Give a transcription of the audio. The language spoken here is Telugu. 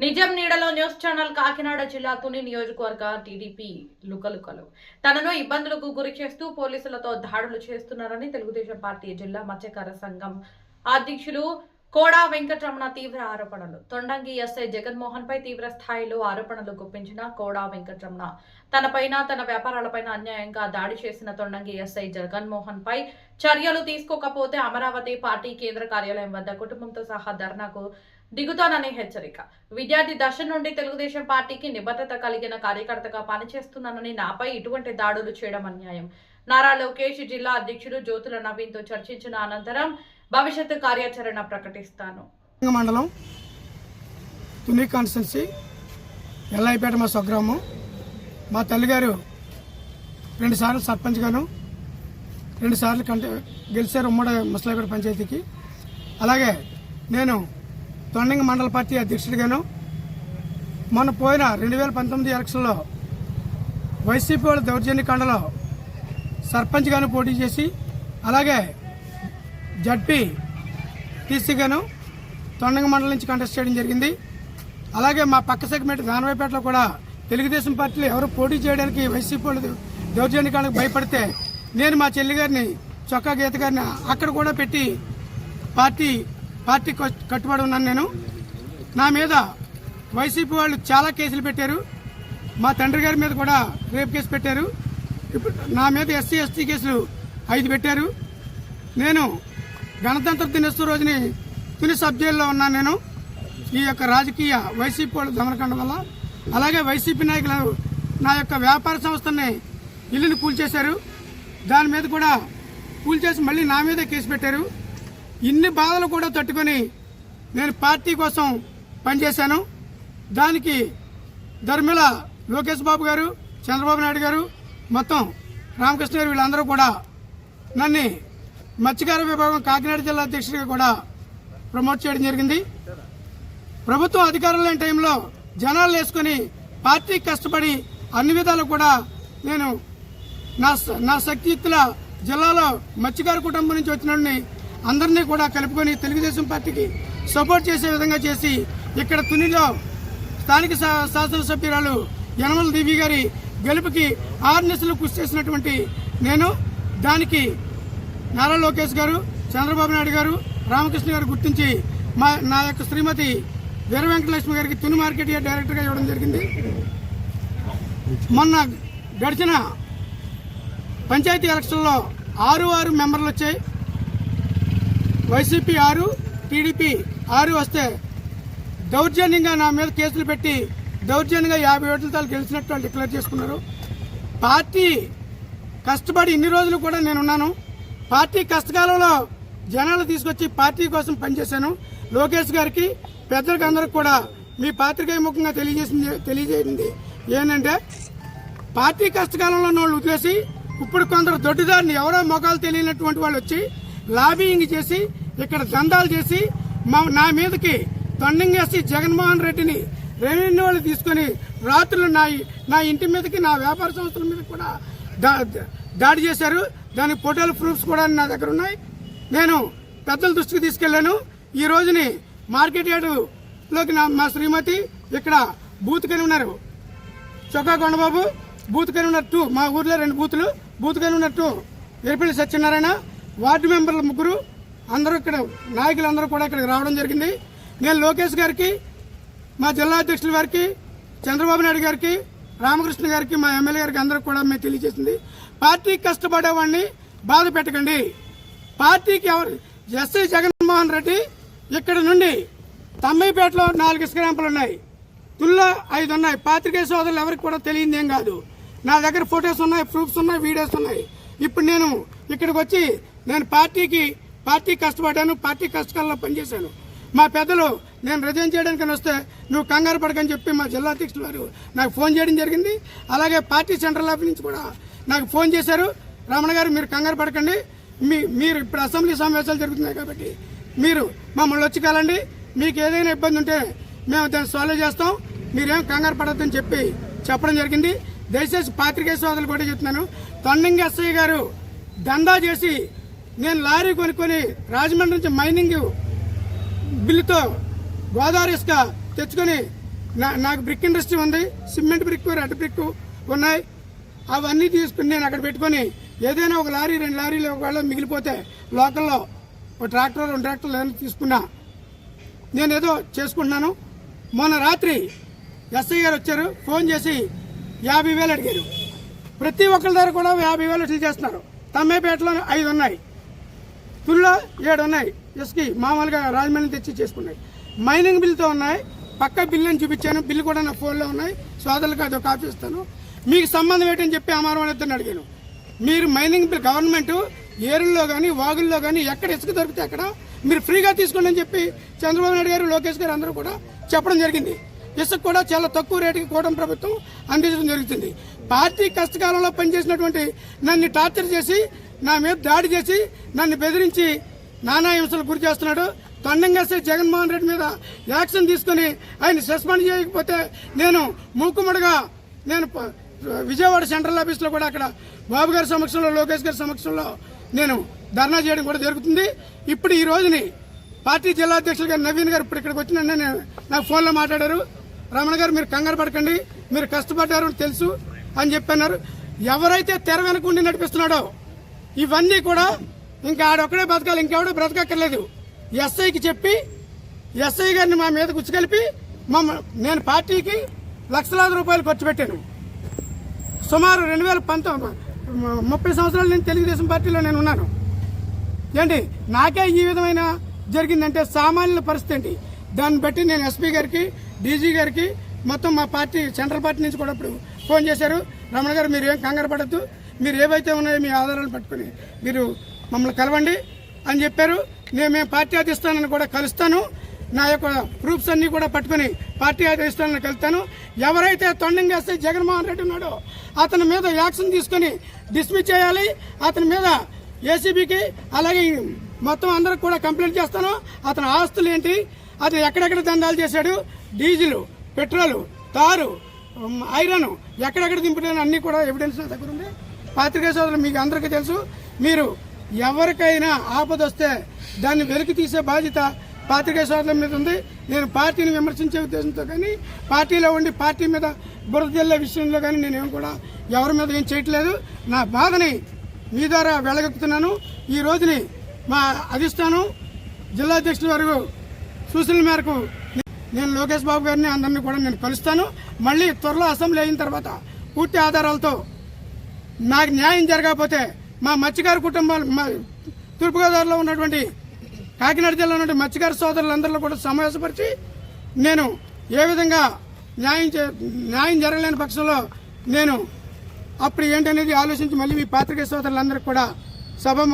నిజం నీడలో న్యూస్ ఛానల్ కాకినాడ జిల్లా తుని నియోజకవర్గ టీడీపీ లుకలుకలు తనను ఇబ్బందులకు గురి చేస్తూ పోలీసులతో దాడులు చేస్తున్నారని తెలుగుదేశం పార్టీ జిల్లా మత్స్యకార సంఘం అధ్యక్షులు కోడా వెంకటరమణ తీవ్ర ఆరోపణలు. తొండంగి ఎస్ఐ జగన్మోహన్ పై తీవ్ర స్థాయిలో ఆరోపణలు గుప్పించిన కోడా వెంకటరమణ తనపైన తన వ్యాపారాలపైన అన్యాయంగా దాడి చేసిన తొండంగి ఎస్ఐ జగన్మోహన్ పై చర్యలు తీసుకోకపోతే అమరావతి పార్టీ కేంద్ర కార్యాలయం వద్ద కుటుంబంతో సహా ధర్నాకు దిగుతానని హెచ్చరిక. విద్యార్థి దశ నుండి తెలుగుదేశం పార్టీకి నిబద్ధత కలిగిన కార్యకర్తగా పనిచేస్తున్నానని నాపై ఇటువంటి దాడులు చేయడం అన్యాయం. నారా లోకేష్ జిల్లా అధ్యక్షుడు జ్యోతుల నవీన్ తో చర్చించిన అనంతరం భవిష్యత్తు కార్యాచరణ ప్రకటిస్తాను. మండలం తుని కాన్స్టిట్యున్సీ ఎల్లాయిపేట మా స్వగ్రామం. మా తల్లిగారు 2 సార్లు సర్పంచ్ గాను 2 సార్లు గెలిచారు ఉమ్మడి ముసలాయిపేట పంచాయతీకి. అలాగే నేను తొండంగి మండల పార్టీ అధ్యక్షుడిగాను మొన్న పోయిన 2019 ఎలక్షన్లో వైసీపీ వాళ్ళ దౌర్జన్యకాండలో సర్పంచ్ గాను పోటీ చేసి అలాగే జడ్పీ టీసీగాను తొండంగి మండలం నుంచి కంటెస్ట్ చేయడం జరిగింది. అలాగే మా పక్క సెగ్మెంట్ దానవాయిపేటలో కూడా తెలుగుదేశం పార్టీలో ఎవరు పోటీ చేయడానికి వైసీపీ వాళ్ళు దౌర్జన్యకాండకు భయపడితే నేను మా చెల్లి గారిని చొక్కా గీత గారిని అక్కడ కూడా పెట్టి పార్టీ కట్టుబడి ఉన్నాను. నేను నా మీద వైసీపీ వాళ్ళు చాలా కేసులు పెట్టారు. మా తండ్రి గారి మీద కూడా రేప్ కేసు పెట్టారు. ఇప్పుడు నా మీద ఎస్సీ ఎస్టీ కేసులు 5 పెట్టారు. నేను గణతంత్ర దినోత్సవ రోజుని తుని సబ్ జైల్లో ఉన్నాను. నేను ఈ యొక్క రాజకీయ వైసీపీ వాళ్ళు దమనకాండ వల్ల అలాగే వైసీపీ నాయకులు నా యొక్క వ్యాపార సంస్థని ఇల్లుని కూల్చేశారు. దాని మీద కూడా కూల్చేసి మళ్ళీ నా మీదే కేసు పెట్టారు. ఇన్ని బాధలు కూడా తట్టుకొని నేను పార్టీ కోసం పనిచేశాను. దానికి ధర్మిల లోకేష్ బాబు గారు, చంద్రబాబు నాయుడు గారు, మొత్తం రామకృష్ణ గారు వీళ్ళందరూ కూడా నన్ను మత్స్యకార విభాగం కాకినాడ జిల్లా అధ్యక్షుడిగా కూడా ప్రమోట్ చేయడం జరిగింది. ప్రభుత్వం అధికారం లేని టైంలో జనాలు వేసుకుని పార్టీకి కష్టపడి అన్ని విధాలు కూడా నేను నా శక్తియుక్తుల జిల్లాలో మత్స్యకార కుటుంబం నుంచి వచ్చిన అందరినీ కూడా కలుపుకొని తెలుగుదేశం పార్టీకి సపోర్ట్ చేసే విధంగా చేసి ఇక్కడ తునిలో స్థానిక శాసనసభ్యురాలు యనమల దేవి గారి గెలుపుకి 6 నెలలు కృషి చేసినటువంటి నేను దానికి నారా లోకేష్ గారు, చంద్రబాబు నాయుడు గారు, రామకృష్ణ గారు గుర్తించి నా యొక్క శ్రీమతి వీర వెంకటలక్ష్మి గారికి తుని మార్కెట్ యార్డ్ డైరెక్టర్గా ఇవ్వడం జరిగింది. మొన్న గడిచిన పంచాయతీ ఎలక్షన్లో 6 మెంబర్లు వచ్చాయి. వైసీపీ 6, టీడీపీ 6 వస్తే దౌర్జన్యంగా నా మీద కేసులు పెట్టి దౌర్జన్యంగా 50 ఓట్లతో గెలిచినట్టు వాళ్ళు డిక్లేర్ చేసుకున్నారు. పార్టీ కష్టపడి ఇన్ని రోజులు కూడా నేనున్నాను. పార్టీ కష్టకాలంలో జనాలు తీసుకొచ్చి పార్టీ కోసం పనిచేశాను. లోకేష్ గారికి పెద్దలకు అందరికి కూడా మీ పాత్రికేయ ముఖంగా తెలియజేసింది ఏంటంటే పార్టీ కష్టకాలంలో వాళ్ళు వదిలేసి ఇప్పుడు కొందరు దొడ్డిదారిని ఎవరో మొఖాలు తెలియనటువంటి వాళ్ళు వచ్చి లాబింగ్ చేసి ఇక్కడ దందాలు చేసి నా మీదకి తొండంగి ఎస్సీ జగన్మోహన్ రెడ్డిని రెవెన్యూ వాళ్ళు తీసుకుని రాత్రులు నా ఇంటి మీదకి నా వ్యాపార సంస్థల మీద కూడా దాడి చేశారు. దానికి ఫోటోలు ప్రూఫ్స్ కూడా నా దగ్గర ఉన్నాయి. నేను పెద్దల దృష్టికి తీసుకెళ్లాను. ఈ రోజుని మార్కెట్ యార్డులోకి మా శ్రీమతి ఇక్కడ బూత్ కని ఉన్నారు, చొక్కా కొండబాబు బూత్ కని ఉన్నారు 2, మా ఊర్లో 2 బూతులు బూత్ కని ఉన్నారు 2, ఎరిపల్లి సత్యనారాయణ, వార్డు మెంబర్లు 3 అందరూ ఇక్కడ నాయకులందరూ కూడా ఇక్కడికి రావడం జరిగింది. నేను లోకేష్ గారికి, మా జిల్లా అధ్యక్షుల వారికి, చంద్రబాబు నాయుడు గారికి, రామకృష్ణ గారికి, మా ఎమ్మెల్యే గారికి అందరూ కూడా మేము తెలియజేసింది పార్టీకి కష్టపడేవాడిని బాధ పెట్టకండి. పార్టీకి ఎస్ఐ జగన్మోహన్ రెడ్డి ఇక్కడ నుండి తమ్మైపేటలో 4 ఇసుక ర్యాంపులు ఉన్నాయి, తుల్లో 5 ఉన్నాయి. పాత్రికేయ సోదరులు ఎవరికి కూడా తెలియదు ఏం కాదు. నా దగ్గర ఫొటోస్ ఉన్నాయి, ప్రూఫ్స్ ఉన్నాయి, వీడియోస్ ఉన్నాయి. ఇప్పుడు నేను ఇక్కడికి వచ్చి నేను పార్టీ కష్టపడ్డాను, పార్టీ కష్టకాలంలో పనిచేశాను. మా పెద్దలు నేను రిజైన్ చేయడానికి వస్తే నువ్వు కంగారు పడకని చెప్పి మా జిల్లా అధ్యక్షులు వారు నాకు ఫోన్ చేయడం జరిగింది. అలాగే పార్టీ సెంట్రల్ ఆఫీస్ నుంచి కూడా నాకు ఫోన్ చేశారు. రమణ గారు మీరు కంగారు పడకండి, మీరు ఇప్పుడు అసెంబ్లీ సమావేశాలు జరుగుతున్నాయి కాబట్టి మీరు మమ్మల్ని వచ్చి కలండి, మీకు ఏదైనా ఇబ్బంది ఉంటే మేము దాన్ని సాల్వ్ చేస్తాం, మీరేం కంగారు పడద్దని చెప్పడం జరిగింది. దయచేసి పాత్రికేయ సోదరులు కూడా చెప్తున్నాను, తొండంగి ఎస్ఐ గారు దందా చేసి నేను లారీ కొనుక్కొని రాజమండ్రి నుంచి మైనింగ్ బిల్లుతో గోదావరి ఇసుక తెచ్చుకొని నాకు బ్రిక్ ఇండస్ట్రీ ఉంది, సిమెంట్ బ్రిక్, రెడ్ బ్రిక్ ఉన్నాయి. అవన్నీ తీసుకుని నేను అక్కడ పెట్టుకొని ఏదైనా ఒక లారీ 2 లారీలు ఒకవేళ మిగిలిపోతే లోకల్లో ఒక ట్రాక్టర్ 2 ట్రాక్టర్లు ఏదైనా తీసుకున్నా నేను ఏదో చేసుకుంటున్నాను. మొన్న రాత్రి ఎస్ఐ గారు వచ్చారు, ఫోన్ చేసి 50,000 అడిగారు. ప్రతి ఒక్కరి దగ్గర కూడా 50,000 వసూలు చేస్తున్నారు. తమ్మేపేటలో 5 ఉన్నాయి, తుల్లో 7 ఉన్నాయి. ఇసుకి మామూలుగా రాజమండ్రి తెచ్చి చేసుకున్నాయి. మైనింగ్ బిల్తో ఉన్నాయి. పక్క బిల్లు అని చూపించాను, బిల్లు కూడా నా ఫోన్లో ఉన్నాయి. సోదరులకు అది కాపీ ఇస్తాను. మీకు సంబంధం ఏంటని చెప్పి అమారం వాళ్ళిద్దరిని అడిగాను. మీరు మైనింగ్ బిల్ గవర్నమెంట్ ఏరుల్లో కానీ వాగుల్లో కానీ ఎక్కడ ఇసుక దొరికితే అక్కడ మీరు ఫ్రీగా తీసుకోండి అని చెప్పి చంద్రబాబు నాయుడు గారు, లోకేష్ గారు అందరూ కూడా చెప్పడం జరిగింది. ఇసుక కూడా చాలా తక్కువ రేటుకి కూటమి ప్రభుత్వం అందించడం జరుగుతుంది. పార్టీ కష్టకాలంలో పనిచేసినటువంటి నన్ను టార్చర్ చేసి, నా మీద దాడి చేసి, నన్ను బెదిరించి నానా హింసలకు గురి చేస్తున్నాడు. తొండంగా జగన్మోహన్ రెడ్డి మీద యాక్షన్ తీసుకుని ఆయన సస్పెండ్ చేయకపోతే నేను మూకుమ్మడిగా నేను విజయవాడ సెంట్రల్ ఆఫీస్లో కూడా అక్కడ బాబు గారి సమక్షంలో, లోకేష్ గారి సమక్షంలో నేను ధర్నా చేయడం కూడా జరుగుతుంది. ఇప్పుడు ఈ రోజుని పార్టీ జిల్లా అధ్యక్షులు గారు నవీన్ గారు ఇప్పుడు ఇక్కడికి వచ్చిన నాకు ఫోన్లో మాట్లాడారు. రమణ గారు మీరు కంగారు పడకండి, మీరు కష్టపడ్డారు తెలుసు అని చెప్పన్నారు. ఎవరైతే తెర వెనకుండి నడిపిస్తున్నాడో ఇవన్నీ కూడా ఇంకా ఆడొక్కడే బతకాలి, ఇంకెవడో బ్రతకక్కర్లేదు. ఎస్ఐకి చెప్పి ఎస్ఐ గారిని మా మీద గుచ్చికెలిపి నేను పార్టీకి లక్షలాది రూపాయలు ఖర్చు పెట్టాను. సుమారు 2019 30 సంవత్సరాలు నేను తెలుగుదేశం పార్టీలో నేను ఉన్నాను. ఏంటి నాకే ఈ విధమైన జరిగిందంటే సామాన్యుల పరిస్థితి ఏంటి? దాన్ని బట్టి నేను ఎస్పీ గారికి, డీజీ గారికి, మొత్తం మా పార్టీ సెంట్రల్ పార్టీ నుంచి కూడా ఇప్పుడు ఫోన్ చేశారు. రమణ గారు మీరు ఏం కంగారు పడద్దు, మీరు ఏవైతే ఉన్నాయో మీ ఆధారాలు పట్టుకుని మీరు మమ్మల్ని కలవండి అని చెప్పారు. మేము పార్టీ అధిష్టానాన్ని కూడా కలుస్తాను, నా యొక్క ప్రూఫ్స్ అన్ని కూడా పట్టుకుని పార్టీ అధిష్టానాన్ని కలుస్తాను. ఎవరైతే తొండంగా వేస్తే జగన్మోహన్ రెడ్డి ఉన్నాడో అతని మీద యాక్షన్ తీసుకుని డిస్మిస్ చేయాలి. అతని మీద ఏసీబీకి అలాగే మొత్తం అందరికి కూడా కంప్లైంట్ చేస్తాను. అతని ఆస్తులు ఏంటి, అతను ఎక్కడెక్కడ దందాలు చేశాడు, డీజిల్, పెట్రోలు, తారు, ఐరన్ ఎక్కడెక్కడ దింపుతాను అన్నీ కూడా ఎవిడెన్స్ నా దగ్గర ఉంది. పాత్రికేయ సోదరులు మీకు అందరికీ తెలుసు. మీరు ఎవరికైనా ఆపద వస్తే దాన్ని వెలికి తీసే బాధ్యత పాత్రికేయ సోదరుల మీద ఉంది. నేను పార్టీని విమర్శించే ఉద్దేశంతో కానీ, పార్టీలో ఉండి పార్టీ మీద బురద జల్లే విషయంలో కానీ నేనేం కూడా ఎవరి మీద ఏం చేయట్లేదు. నా బాధని మీ ద్వారా వెళ్ళగక్కుతున్నాను. ఈ రోజుని మా అధిష్టానం జిల్లా అధ్యక్షుల వరకు సూచనల మేరకు నేను లోకేష్ బాబు గారిని అందరినీ కూడా నేను కలుస్తాను. మళ్ళీ త్వరలో అసెంబ్లీ అయిన తర్వాత పూర్తి ఆధారాలతో నాకు న్యాయం జరగకపోతే మా మత్స్యకారు కుటుంబాలు, మా తూర్పుగోదావరిలో ఉన్నటువంటి కాకినాడ జిల్లాలో ఉన్నటువంటి మత్స్యకారు సోదరులందరిలో కూడా సమావేశపరిచి నేను ఏ విధంగా న్యాయం జరగలేని పక్షంలో నేను అప్పుడు ఏంటనేది ఆలోచించి మళ్ళీ మీ పాత్రికేయ సోదరులందరికీ కూడా సభ